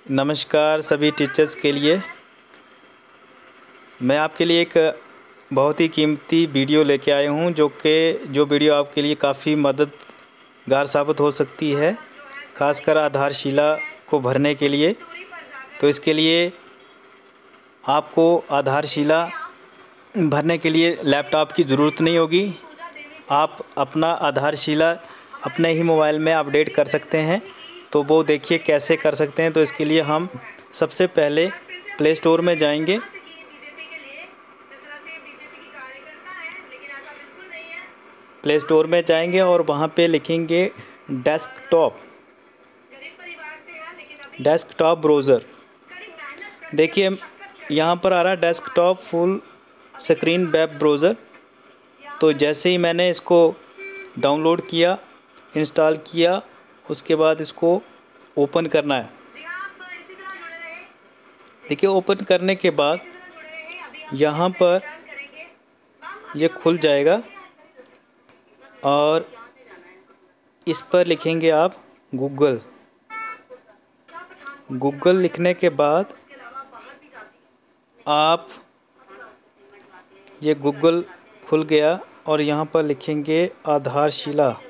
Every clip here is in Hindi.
नमस्कार सभी टीचर्स के लिए। मैं आपके लिए एक बहुत ही कीमती वीडियो लेके आया हूँ जो वीडियो आपके लिए काफ़ी मददगार साबित हो सकती है, खासकर आधारशिला को भरने के लिए। तो इसके लिए आपको आधारशिला भरने के लिए लैपटॉप की ज़रूरत नहीं होगी। आप अपना आधारशिला अपने ही मोबाइल में अपडेट कर सकते हैं। तो वो देखिए कैसे कर सकते हैं। तो इसके लिए हम सबसे पहले प्ले स्टोर में जाएंगे। प्ले स्टोर में जाएंगे और वहाँ पे लिखेंगे डेस्कटॉप ब्राउज़र। देखिए यहाँ पर आ रहा है desktop full screen web browser. तो जैसे ही मैंने इसको डाउनलोड किया, इंस्टॉल किया, उसके बाद इसको ओपन करना है। देखिए ओपन करने के बाद यहाँ पर ये खुल जाएगा और इस पर लिखेंगे आप गूगल लिखने के बाद आप ये गूगल खुल गया और यहाँ पर लिखेंगे आधारशिला।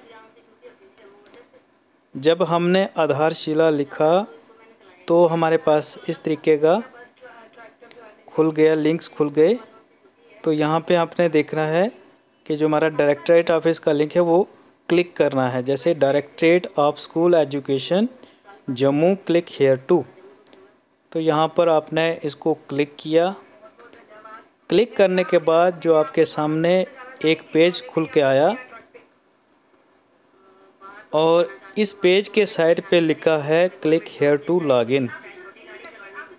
जब हमने आधारशिला लिखा तो हमारे पास इस तरीके का खुल गया, लिंक्स खुल गए। तो यहाँ पे आपने देखना है कि जो हमारा डायरेक्टरेट ऑफिस का लिंक है वो क्लिक करना है। जैसे directorate of school education Jammu, click here too. तो यहाँ पर आपने इसको क्लिक किया। क्लिक करने के बाद जो आपके सामने एक पेज खुल के आया और इस पेज के साइड पे लिखा है क्लिक हेयर टू लॉगिन।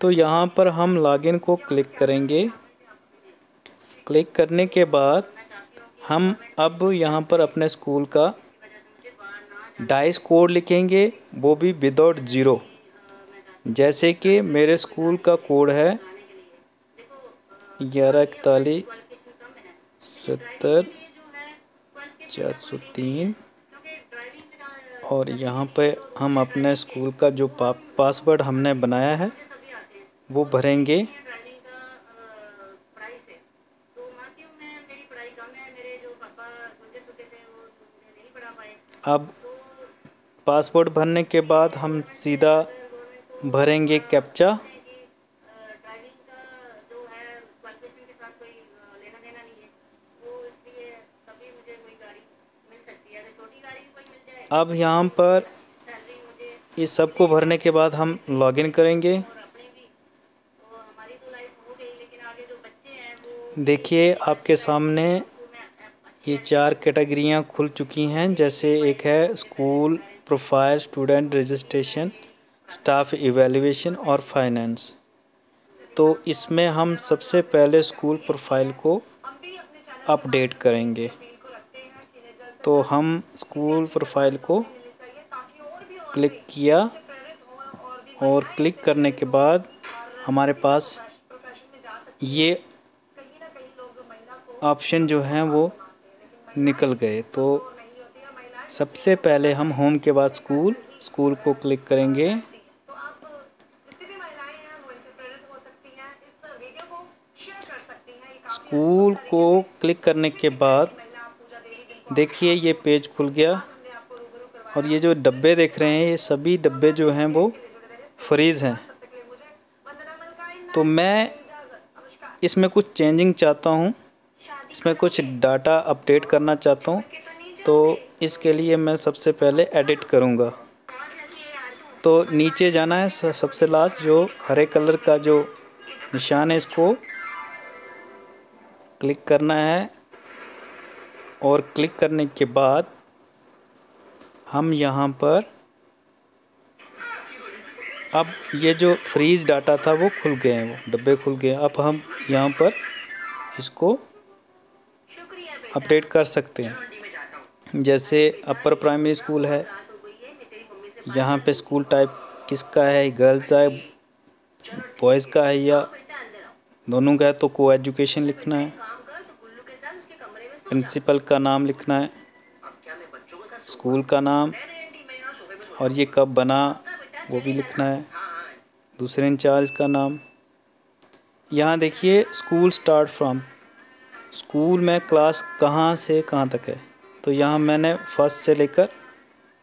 तो यहाँ पर हम लॉगिन को क्लिक करेंगे। क्लिक करने के बाद हम अब यहाँ पर अपने स्कूल का डाइस कोड लिखेंगे, वो भी विदाउट ज़ीरो। जैसे कि मेरे स्कूल का कोड है 114170 403 और यहाँ पे हम अपने स्कूल का जो पासवर्ड हमने बनाया है वो भरेंगे। अब पासवर्ड भरने के बाद हम सीधा भरेंगे कैप्चा। अब यहाँ पर इस सब को भरने के बाद हम लॉगिन करेंगे। देखिए आपके सामने ये 4 कैटेगरियाँ खुल चुकी हैं। जैसे एक है school profile, student registration, staff evaluation और फाइनेंस। तो इसमें हम सबसे पहले स्कूल प्रोफाइल को अपडेट करेंगे। तो हम स्कूल प्रोफाइल को क्लिक किया और क्लिक करने के बाद हमारे पास ये ऑप्शन जो हैं वो निकल गए। तो सबसे पहले हम होम के बाद स्कूल को क्लिक करेंगे। स्कूल को क्लिक करने के बाद देखिए ये पेज खुल गया और ये जो डब्बे देख रहे हैं ये सभी डब्बे जो हैं वो फ्रीज़ हैं। तो मैं इसमें कुछ चेंजिंग चाहता हूँ, इसमें कुछ डाटा अपडेट करना चाहता हूँ। तो इसके लिए मैं सबसे पहले एडिट करूँगा। तो नीचे जाना है, सबसे लास्ट जो हरे कलर का जो निशान है इसको क्लिक करना है और क्लिक करने के बाद हम यहाँ पर अब ये जो फ्रीज़ डाटा था वो खुल गए हैं, वो डब्बे खुल गए। अब हम यहाँ पर इसको अपडेट कर सकते हैं। जैसे अपर प्राइमरी स्कूल है, यहाँ पे स्कूल टाइप किसका है, गर्ल्स है, बॉयज़ का है या दोनों का है, तो को एजुकेशन लिखना है। प्रिंसिपल का नाम लिखना है, स्कूल का नाम और ये कब बना वो भी लिखना है। दूसरे इंचार्ज का नाम। यहाँ देखिए स्कूल स्टार्ट फ्रॉम, स्कूल में क्लास कहाँ से कहाँ तक है, तो यहाँ मैंने फर्स्ट से लेकर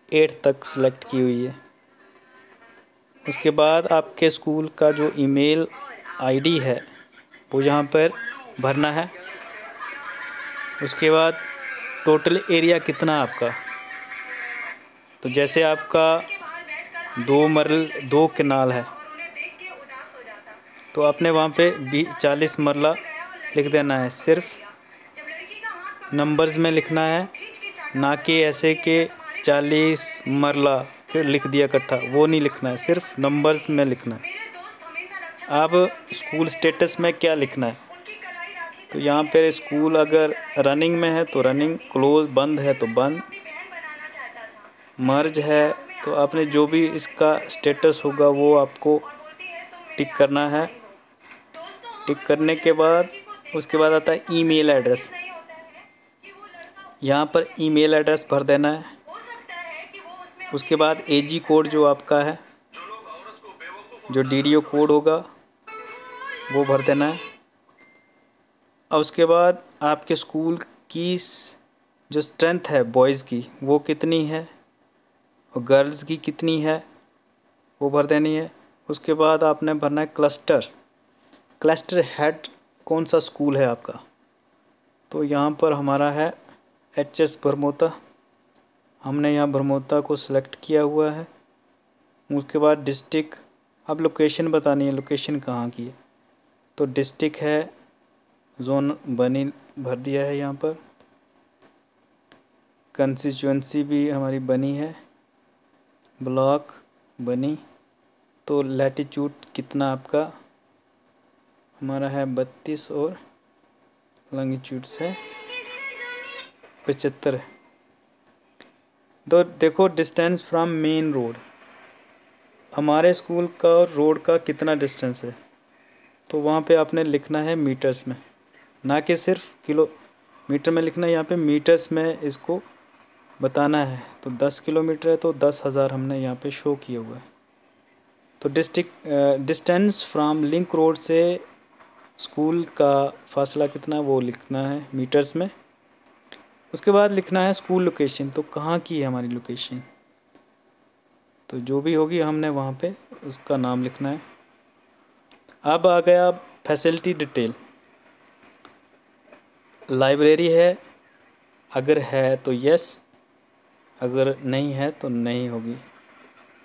8 तक सेलेक्ट की हुई है। उसके बाद आपके स्कूल का जो ईमेल आईडी है वो यहाँ पर भरना है। उसके बाद टोटल एरिया कितना आपका, तो जैसे आपका 2 कनाल है तो आपने वहाँ पे 40 मरला लिख देना है। सिर्फ नंबर्स में लिखना है, ना कि ऐसे कि 40 मरला लिख दिया इकट्ठा, वो नहीं लिखना है, सिर्फ नंबर्स में लिखना है। अब स्कूल स्टेटस में क्या लिखना है, तो यहाँ पे स्कूल अगर रनिंग में है तो रनिंग, क्लोज बंद है तो बंद, मर्ज है तो आपने जो भी इसका स्टेटस होगा वो आपको टिक करना है। टिक करने के बाद उसके बाद आता है ईमेल एड्रेस। यहाँ पर ईमेल एड्रेस भर देना है। उसके बाद एजी कोड जो आपका है, जो डीडीओ कोड होगा वो भर देना है। और उसके बाद आपके स्कूल की जो स्ट्रेंथ है बॉयज़ की वो कितनी है और गर्ल्स की कितनी है वो भर देनी है। उसके बाद आपने भरना है क्लस्टर हेड कौन सा स्कूल है आपका, तो यहाँ पर हमारा है एचएस भरमौता, हमने यहाँ भरमौता को सिलेक्ट किया हुआ है। उसके बाद डिस्ट्रिक्ट, अब लोकेशन बतानी है, लोकेशन कहाँ की है, तो डिस्ट्रिक्ट है जोन बनी भर दिया है यहाँ पर। कंस्टिट्यूंसी भी हमारी बनी है, ब्लॉक बनी। तो लैटिट्यूड कितना आपका हमारा है 32 और लॉन्गिट्यूड से 75 है। तो देखो डिस्टेंस फ्रॉम मेन रोड, हमारे स्कूल का रोड का कितना डिस्टेंस है, तो वहाँ पे आपने लिखना है मीटर्स में, ना कि सिर्फ किलोमीटर में लिखना है। यहाँ पे मीटर्स में इसको बताना है। तो 10 किलोमीटर है तो 10,000 हमने यहाँ पे शो किया हुआ है। तो डिस्टेंस फ्रॉम लिंक रोड से स्कूल का फासला कितना वो लिखना है मीटर्स में। उसके बाद लिखना है स्कूल लोकेशन, तो कहाँ की है हमारी लोकेशन, तो जो भी होगी हमने वहाँ पे उसका नाम लिखना है। अब आ गया फैसिलिटी डिटेल। लाइब्रेरी है, अगर है तो यस, अगर नहीं है तो नहीं होगी,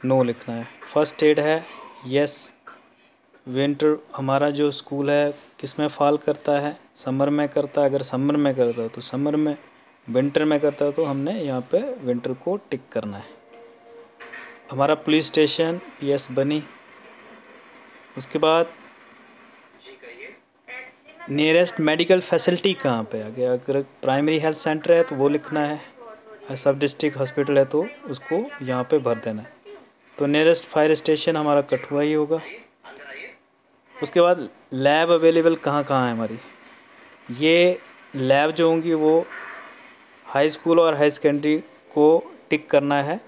नो लिखना है। फर्स्ट एड है यस। विंटर हमारा जो स्कूल है किस में फॉल करता है, समर में करता है, अगर समर में करता है तो समर में, विंटर में करता है तो हमने यहाँ पे विंटर को टिक करना है। हमारा पुलिस स्टेशन यस बनी। उसके बाद नियरेस्ट मेडिकल फैसिलिटी कहाँ पे आ गया, अगर प्राइमरी हेल्थ सेंटर है तो वो लिखना है, सब डिस्ट्रिक्ट हॉस्पिटल है तो उसको यहाँ पे भर देना है। तो नियरेस्ट फायर स्टेशन हमारा कठुआ ही होगा। उसके बाद लैब अवेलेबल कहाँ कहाँ है हमारी, ये लैब जो होंगी वो हाई स्कूल और हाई सेकेंडरी को टिक करना है,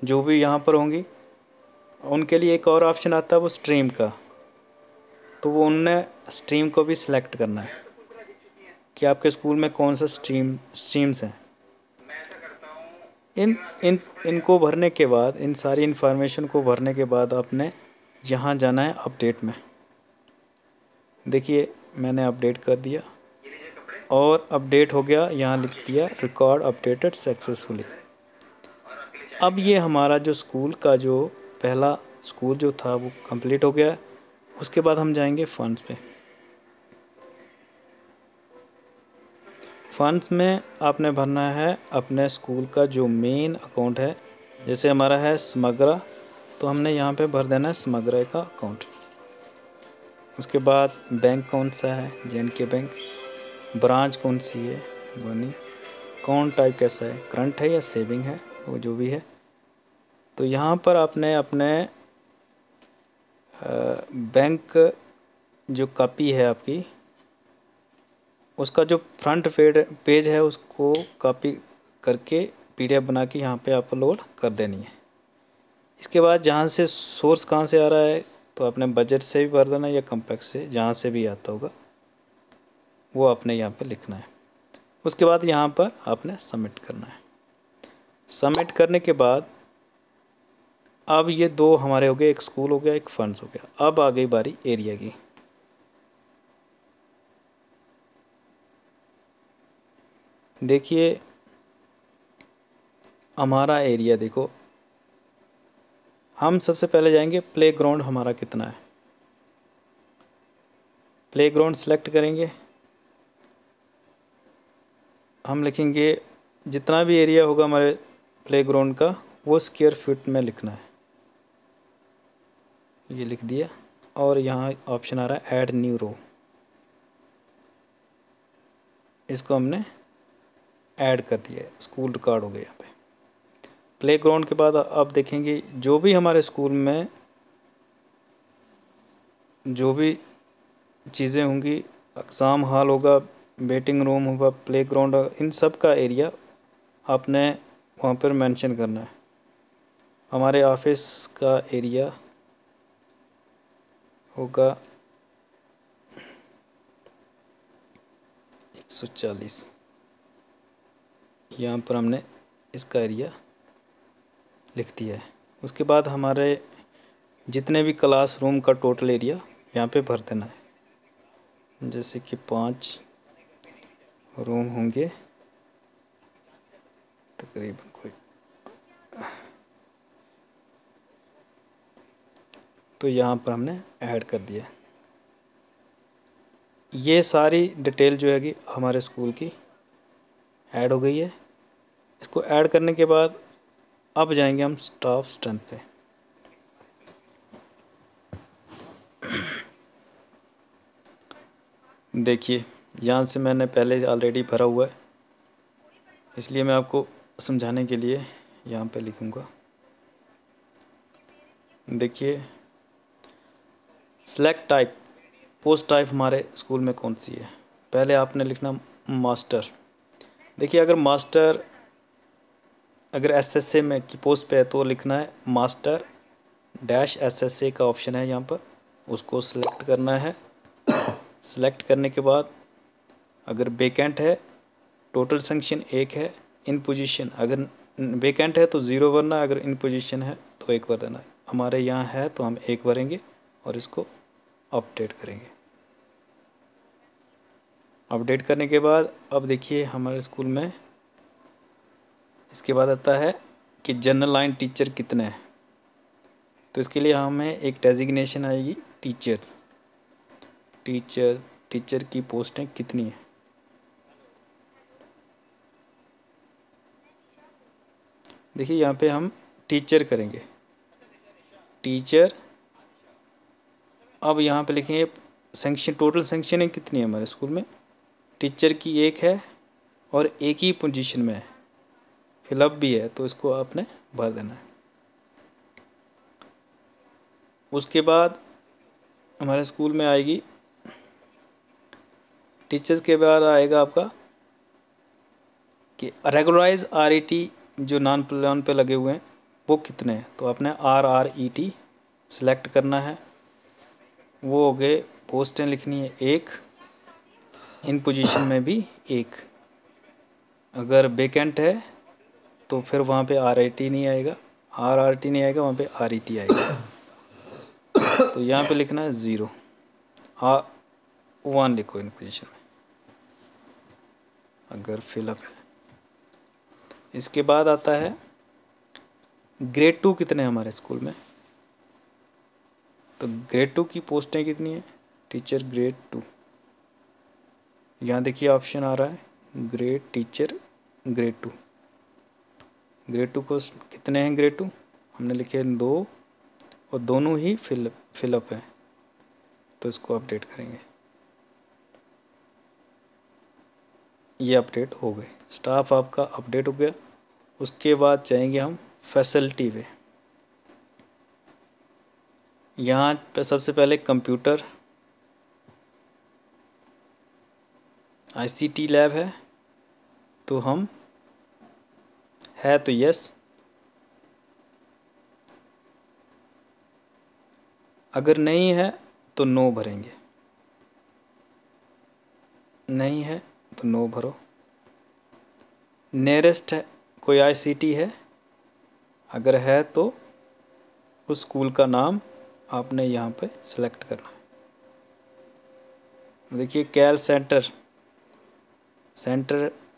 जो भी यहाँ पर होंगी। उनके लिए एक और ऑप्शन आता है वो स्ट्रीम का, तो वो उनने स्ट्रीम को भी सिलेक्ट करना है कि आपके स्कूल में कौन सा स्ट्रीम्स हैं। इनको भरने के बाद, इन सारी इन्फॉर्मेशन को भरने के बाद आपने यहाँ जाना है अपडेट में। देखिए मैंने अपडेट कर दिया और अपडेट हो गया, यहाँ लिख दिया रिकॉर्ड अपडेटेड सक्सेसफुली। अब ये हमारा जो स्कूल का जो पहला स्कूल जो था वो कंप्लीट हो गया। उसके बाद हम जाएंगे फंड्स पे। फंड्स में आपने भरना है अपने स्कूल का जो मेन अकाउंट है, जैसे हमारा है समग्रा, तो हमने यहाँ पे भर देना है समग्रा का अकाउंट। उसके बाद बैंक कौन सा है, JNK बैंक। ब्रांच कौन सी है, बनी। अकाउंट टाइप कैसा है, करंट है या सेविंग है, वो जो भी है। तो यहाँ पर आपने अपने बैंक जो कॉपी है आपकी, उसका जो फ्रंट पेज है उसको कॉपी करके PDF बना के यहाँ पे अपलोड कर देनी है। इसके बाद जहाँ से सोर्स कहाँ से आ रहा है, तो आपने बजट से भी भर देना या कॉम्पैक्ट से, जहाँ से भी आता होगा वो आपने यहाँ पे लिखना है। उसके बाद यहाँ पर आपने सबमिट करना है। सबमिट करने के बाद अब ये दो हमारे हो गए, एक स्कूल हो गया, एक फंड्स हो गया। अब आ गई बारी एरिया की। देखिए हमारा एरिया देखो, हम सबसे पहले जाएंगे प्लेग्राउंड हमारा कितना है। प्लेग्राउंड सेलेक्ट करेंगे, हम लिखेंगे जितना भी एरिया होगा हमारे प्लेग्राउंड का वो स्क्वायर फीट में लिखना है। ये लिख दिया और यहाँ ऑप्शन आ रहा है ऐड न्यू रो, इसको हमने ऐड कर दिया है। स्कूल रिकॉर्ड हो गया यहाँ पे। प्लेग्राउंड के बाद अब देखेंगे जो भी हमारे स्कूल में जो भी चीज़ें होंगी, एग्ज़ाम हॉल होगा, वेटिंग रूम होगा, प्लेग्राउंड होगा, इन सब का एरिया आपने वहाँ पर मेंशन करना है। हमारे ऑफिस का एरिया होगा 140, यहाँ पर हमने इसका एरिया लिख दिया है। उसके बाद हमारे जितने भी क्लासरूम का टोटल एरिया यहाँ पे भर देना है। जैसे कि 5 रूम होंगे तकरीबन कोई, तो यहाँ पर हमने ऐड कर दिया। ये सारी डिटेल जो है कि हमारे स्कूल की ऐड हो गई है। इसको ऐड करने के बाद अब जाएंगे हम स्टाफ स्ट्रेंथ पे। देखिए यहाँ से मैंने पहले ऑलरेडी भरा हुआ है, इसलिए मैं आपको समझाने के लिए यहाँ पे लिखूँगा। देखिए सेलेक्ट टाइप, पोस्ट टाइप हमारे स्कूल में कौन सी है। पहले आपने लिखना मास्टर। देखिए अगर मास्टर अगर एसएसए में की पोस्ट पे है तो लिखना है मास्टर डैश एसएसए का ऑप्शन है यहाँ पर, उसको सिलेक्ट करना है। सिलेक्ट करने के बाद अगर वेकेंट है, टोटल सैंक्शन 1 है, इन पोजीशन अगर वेकेंट है तो 0 भरना है, अगर इन पोजीशन है तो 1 भर देना है। हमारे यहाँ है तो हम 1 भरेंगे और इसको अपडेट करेंगे। अपडेट करने के बाद अब देखिए हमारे स्कूल में इसके बाद आता है कि जनरल लाइन टीचर कितने हैं। तो इसके लिए हमें एक डेजिग्नेशन आएगी टीचर्स, टीचर की पोस्टें कितनी हैं। देखिए यहाँ पे हम टीचर करेंगे, टीचर। अब यहाँ पे लिखेंगे सैंक्शन, टोटल सैंक्शन कितनी है हमारे स्कूल में। टीचर की 1 है और एक ही पोजीशन में है, फिलअप भी है, तो इसको आपने भर देना है। उसके बाद हमारे स्कूल में आएगी टीचर्स के बाद आएगा आपका कि रेगुलराइज आरईटी जो नॉन प्लान पे लगे हुए हैं वो कितने हैं। तो आपने RRET सेलेक्ट करना है। वो हो गए, पोस्टें लिखनी है 1, इन पोजीशन में भी 1। अगर वेकेंट है तो फिर वहाँ पे RIT नहीं आएगा, RRT नहीं आएगा, वहाँ पे RET आएगा। तो यहाँ पे लिखना है 0, 1 लिखो इन पोजीशन में अगर फिलअप है। इसके बाद आता है ग्रेड 2 कितने हैं हमारे स्कूल में। तो ग्रेड 2 की पोस्टें कितनी हैं, टीचर ग्रेड 2। यहाँ देखिए ऑप्शन आ रहा है ग्रेड टीचर ग्रेड 2। ग्रेड 2 को कितने हैं, ग्रेड 2 हमने लिखे 2 और दोनों ही फिलअप है, तो इसको अपडेट करेंगे। ये अपडेट हो गए, स्टाफ आपका अपडेट हो गया। उसके बाद जाएंगे हम फैसिलिटी पे। यहाँ पे सबसे पहले कंप्यूटर ICT लैब है, तो हम है तो यस। अगर नहीं है तो नो भरेंगे, नहीं है तो नो भरो। नियरेस्ट है कोई ICT है, अगर है तो उस स्कूल का नाम आपने यहाँ पे सेलेक्ट करना है। देखिए कैल सेंटर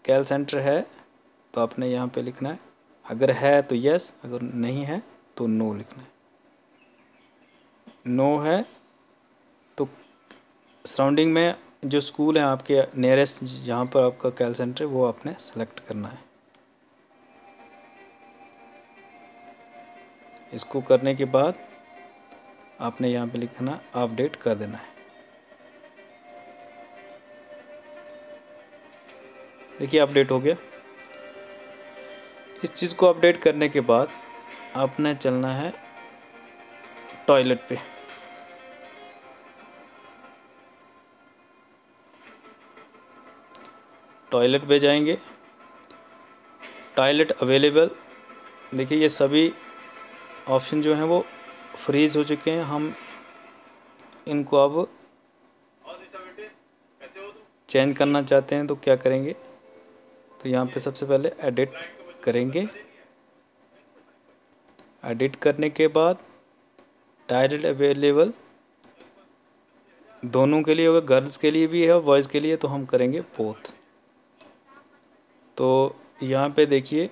कैल सेंटर है तो आपने यहाँ पे लिखना है, अगर है तो यस, अगर नहीं है तो नो लिखना है। नो है तो सराउंडिंग में जो स्कूल है आपके नियरेस्ट, जहाँ पर आपका कैल सेंटर है, वो आपने सेलेक्ट करना है। इसको करने के बाद आपने यहाँ पे लिखना, अपडेट कर देना है। देखिए अपडेट हो गया। इस चीज़ को अपडेट करने के बाद आपने चलना है टॉयलेट पे। टॉयलेट पे जाएंगे, टॉयलेट अवेलेबल। देखिए ये सभी ऑप्शन जो हैं वो फ्रीज हो चुके हैं, हम इनको अब चेंज करना चाहते हैं तो क्या करेंगे, तो यहाँ पे सबसे पहले एडिट करेंगे। एडिट करने के बाद टॉयलेट अवेलेबल दोनों के लिए होगा, गर्ल्स के लिए भी है और बॉयज़ के लिए, तो हम करेंगे बोथ। तो यहाँ पे देखिए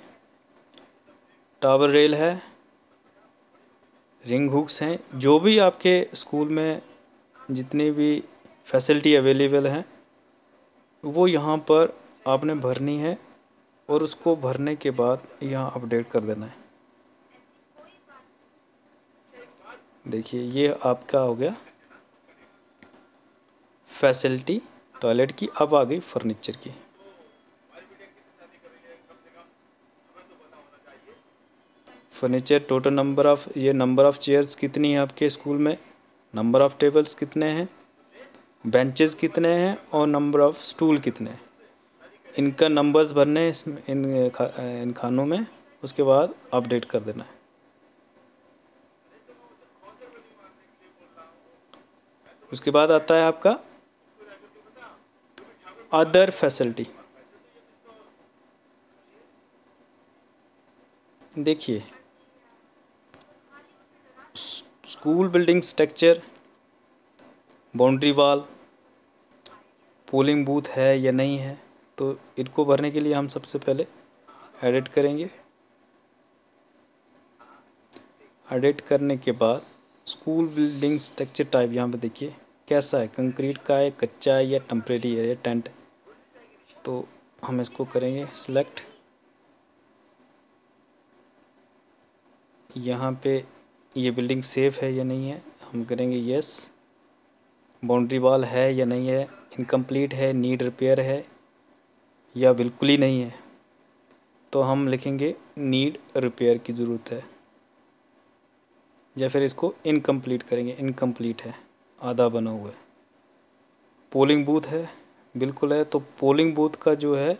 टावर रेल है, रिंग हुक्स हैं, जो भी आपके स्कूल में जितनी भी फैसिलिटी अवेलेबल हैं वो यहाँ पर आपने भरनी है, और उसको भरने के बाद यहाँ अपडेट कर देना है। देखिए ये आपका हो गया फैसिलिटी टॉयलेट की। अब आ गई फर्नीचर की। फर्नीचर टोटल नंबर ऑफ़, ये नंबर ऑफ़ चेयर्स कितनी है आपके स्कूल में, नंबर ऑफ़ टेबल्स कितने हैं, बेंचेस कितने हैं और नंबर ऑफ़ स्टूल कितने हैं, इनका नंबर्स भरने हैं इसमें, इन खानों में। उसके बाद अपडेट कर देना है। उसके बाद आता है आपका अदर फैसिलिटी। देखिए school building structure, boundary wall, polling booth है या नहीं है, तो इनको भरने के लिए हम सबसे पहले एडिट करेंगे। एडिट करने के बाद स्कूल बिल्डिंग स्ट्रक्चर टाइप यहाँ पे देखिए कैसा है, कंक्रीट का है, कच्चा है या टेम्परेरी है या टेंट, तो हम इसको करेंगे सिलेक्ट। यहाँ पे ये बिल्डिंग सेफ़ है या नहीं है, हम करेंगे यस। बाउंड्री वॉल है या नहीं है, इनकम्प्लीट है, नीड रिपेयर है या बिल्कुल ही नहीं है, तो हम लिखेंगे नीड रिपेयर की ज़रूरत है, या फिर इसको इनकम्प्लीट करेंगे, इनकम्प्लीट है, आधा बना हुआ है। पोलिंग बूथ है, बिल्कुल है, तो पोलिंग बूथ का जो है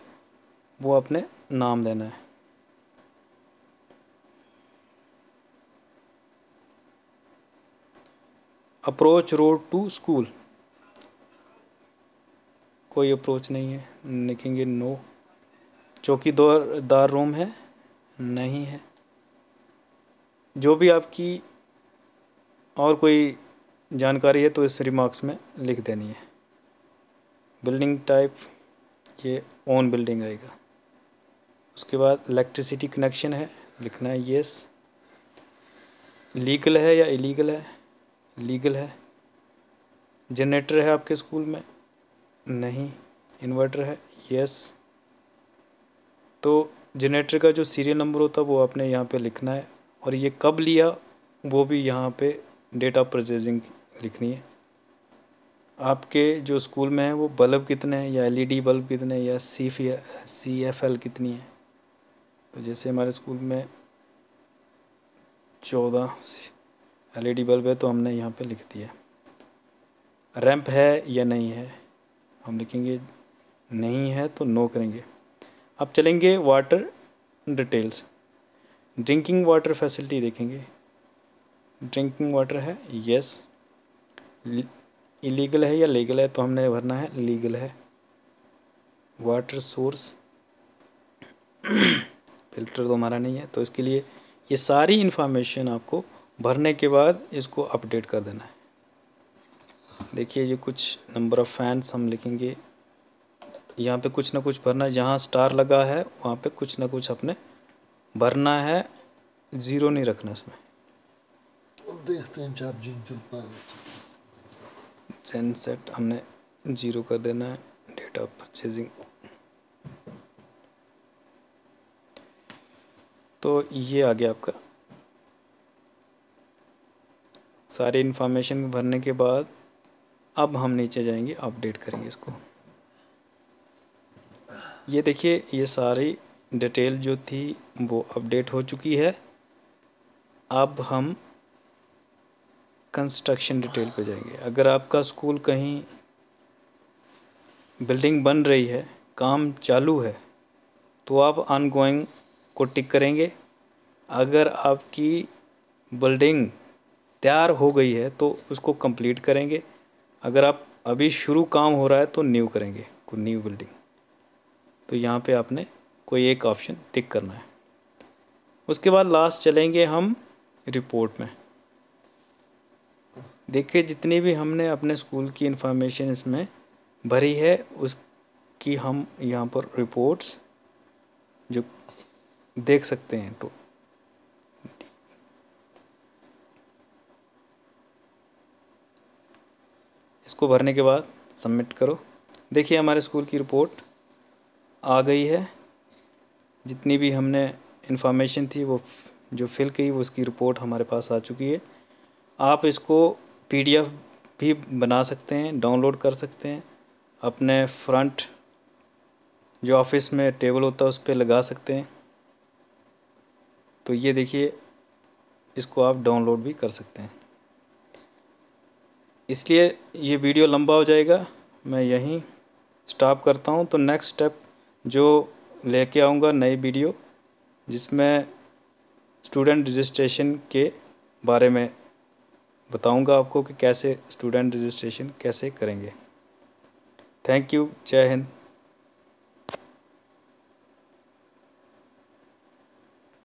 वो अपने नाम देना है। अप्रोच रोड टू स्कूल, कोई अप्रोच नहीं है, लिखेंगे नो। चौकीदार रूम है, नहीं है। जो भी आपकी और कोई जानकारी है तो इस रिमार्क्स में लिख देनी है। बिल्डिंग टाइप ये ओन बिल्डिंग आएगा। उसके बाद इलेक्ट्रिसिटी कनेक्शन है, लिखना है यस। लीगल है या इलीगल है, लीगल है। जनरेटर है आपके स्कूल में, नहीं। इन्वर्टर है, यस। तो जनरेटर का जो सीरियल नंबर होता है वो आपने यहाँ पे लिखना है, और ये कब लिया वो भी यहाँ पे डेट ऑफ परचेजिंग लिखनी है। आपके जो स्कूल में है वो बल्ब कितने हैं, या LED बल्ब कितने हैं, या CFL कितनी है। तो जैसे हमारे स्कूल में 14 LED बल्ब है तो हमने यहाँ पे लिख दिया। रैंप है या नहीं है, हम लिखेंगे नहीं है तो नो करेंगे। अब चलेंगे water details. Drinking water facility देखेंगे, ड्रिंकिंग वाटर है, यस। इलीगल है या लीगल है, तो हमने भरना है लीगल है। वाटर सोर्स फ़िल्टर तो हमारा नहीं है, तो इसके लिए ये सारी इन्फॉर्मेशन आपको भरने के बाद इसको अपडेट कर देना है। देखिए ये कुछ नंबर ऑफ़ फैंस हम लिखेंगे, यहाँ पे कुछ ना कुछ भरना है, जहाँ स्टार लगा है वहाँ पे कुछ ना कुछ अपने भरना है, ज़ीरो नहीं रखना इसमें। देखते हैं चार्जिंग चलता है। सेट हमने 0 कर देना है। डेट ऑफ परचेजिंग, तो ये आ गया आपका। सारी इन्फॉर्मेशन भरने के बाद अब हम नीचे जाएंगे, अपडेट करेंगे इसको। ये देखिए ये सारी डिटेल जो थी वो अपडेट हो चुकी है। अब हम कंस्ट्रक्शन डिटेल पे जाएंगे। अगर आपका स्कूल कहीं बिल्डिंग बन रही है, काम चालू है, तो आप ऑनगोइंग को टिक करेंगे। अगर आपकी बिल्डिंग तैयार हो गई है तो उसको कंप्लीट करेंगे। अगर आप अभी शुरू काम हो रहा है तो न्यू करेंगे, कोई न्यू बिल्डिंग। तो यहाँ पे आपने कोई एक ऑप्शन टिक करना है। उसके बाद लास्ट चलेंगे हम रिपोर्ट में। देखिए जितनी भी हमने अपने स्कूल की इंफॉर्मेशन इसमें भरी है उसकी हम यहाँ पर रिपोर्ट्स जो देख सकते हैं। तो इसको भरने के बाद सबमिट करो। देखिए हमारे स्कूल की रिपोर्ट आ गई है। जितनी भी हमने इंफॉर्मेशन थी वो जो फिल की वो उसकी रिपोर्ट हमारे पास आ चुकी है। आप इसको PDF भी बना सकते हैं, डाउनलोड कर सकते हैं, अपने फ्रंट जो ऑफिस में टेबल होता है उस पर लगा सकते हैं। तो ये देखिए इसको आप डाउनलोड भी कर सकते हैं। इसलिए ये वीडियो लंबा हो जाएगा, मैं यहीं स्टॉप करता हूँ। तो नेक्स्ट स्टेप जो लेके आऊँगा नई वीडियो, जिसमें स्टूडेंट रजिस्ट्रेशन के बारे में बताऊंगा आपको कि कैसे स्टूडेंट रजिस्ट्रेशन कैसे करेंगे। Thank you. जय हिंद।